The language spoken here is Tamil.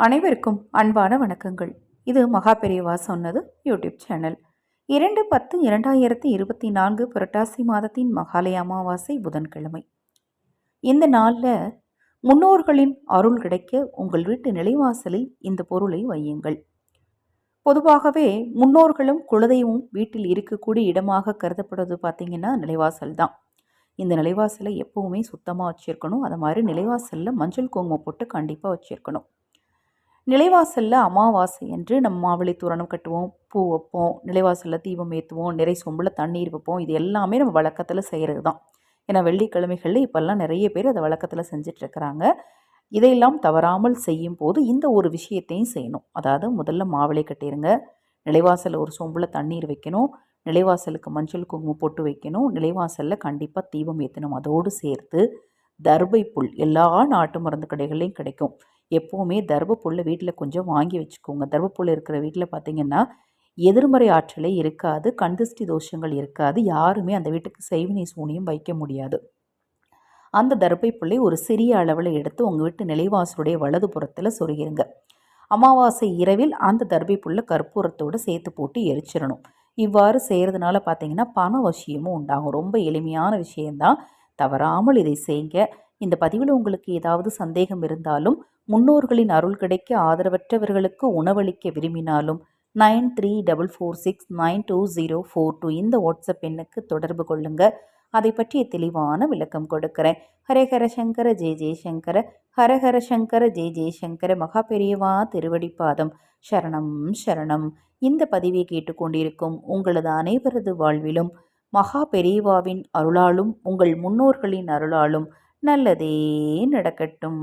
அனைவருக்கும் அன்பான வணக்கங்கள். இது மகா பெரியவா சொன்னது யூடியூப் சேனல். 2/10/2024 புரட்டாசி மாதத்தின் மகாலய அமாவாசை புதன்கிழமை. இந்த நாளில் முன்னோர்களின் அருள் கிடைக்க உங்கள் வீட்டு நிலைவாசலில் இந்த பொருளை வையுங்கள். பொதுவாகவே முன்னோர்களும் குலதெய்வமும் வீட்டில் இருக்கக்கூடிய இடமாக கருதப்படுவது பார்த்திங்கன்னா நிலைவாசல் தான். இந்த நிலைவாசலை எப்போவுமே சுத்தமாக வச்சுருக்கணும். அது மாதிரி நிலைவாசலில் மஞ்சள் குங்குமம் போட்டு கண்டிப்பாக வச்சுருக்கணும். நிலைவாசலில் அமாவாசை என்று நம்ம மாவிளை தோரணம் கட்டுவோம், பூ வைப்போம், நிலைவாசலில் தீபம் ஏற்றுவோம், நிறை சொம்பில் தண்ணீர் வைப்போம். இது எல்லாமே நம்ம வழக்கத்தில் செய்கிறது தான். ஏன்னா வெள்ளிக்கிழமைகளில் இப்போல்லாம் நிறைய பேர் அதை வழக்கத்தில் செஞ்சிட்ருக்கிறாங்க. இதையெல்லாம் தவறாமல் செய்யும் போது இந்த ஒரு விஷயத்தையும் செய்யணும். அதாவது முதல்ல மாவிளை கட்டிடுங்க, நிலைவாசலில் ஒரு சொம்பில் தண்ணீர் வைக்கணும், நிலைவாசலுக்கு மஞ்சள் குங்குமம் போட்டு வைக்கணும், நிலைவாசலில் கண்டிப்பாக தீபம் ஏற்றணும். அதோடு சேர்த்து தர்பை புல் எல்லா நாட்டு மருந்து கடைகள்லையும் கிடைக்கும். எப்போவுமே தர்பப்புல்லை வீட்டில் கொஞ்சம் வாங்கி வச்சுக்கோங்க. தர்பப்புல் இருக்கிற வீட்டில் பார்த்திங்கன்னா எதிர்மறை ஆற்றலே இருக்காது, கண்திஷ்டி தோஷங்கள் இருக்காது, யாருமே அந்த வீட்டுக்கு செய்வினை சூனியம் வைக்க முடியாது. அந்த தர்பை புல்லை ஒரு சிறிய அளவில் எடுத்து உங்கள் வீட்டு நிலைவாசலுடைய வலது புறத்தில் சொருகிருங்க. அமாவாசை இரவில் அந்த தர்பை புல்லை கற்பூரத்தோடு சேர்த்து போட்டு எரிச்சிடணும். இவ்வாறு செய்கிறதுனால பார்த்திங்கன்னா பண வசியமும் உண்டாகும். ரொம்ப எளிமையான விஷயந்தான், தவறாமல் இதை செய்யுங்க. இந்த பதிவில் உங்களுக்கு ஏதாவது சந்தேகம் இருந்தாலும், முன்னோர்களின் அருள் கிடைக்க ஆதரவற்றவர்களுக்கு உணவளிக்க விரும்பினாலும் 9344692042 இந்த வாட்ஸ்அப் எண்ணுக்கு தொடர்பு கொள்ளுங்க. அதை பற்றிய தெளிவான விளக்கம் கொடுக்கிறேன். ஹரஹர சங்கர ஜெய ஜெயசங்கர, ஹரஹர சங்கர ஜெய ஜெயசங்கர. மகா பெரியவா திருவடிப்பாதம் சரணம் சரணம். இந்த பதிவை கேட்டுக்கொண்டிருக்கும் உங்களது அனைவரது வாழ்விலும் மகா பெரியவாவின் அருளாலும் உங்கள் முன்னோர்களின் அருளாலும் நல்லதே நடக்கட்டும்.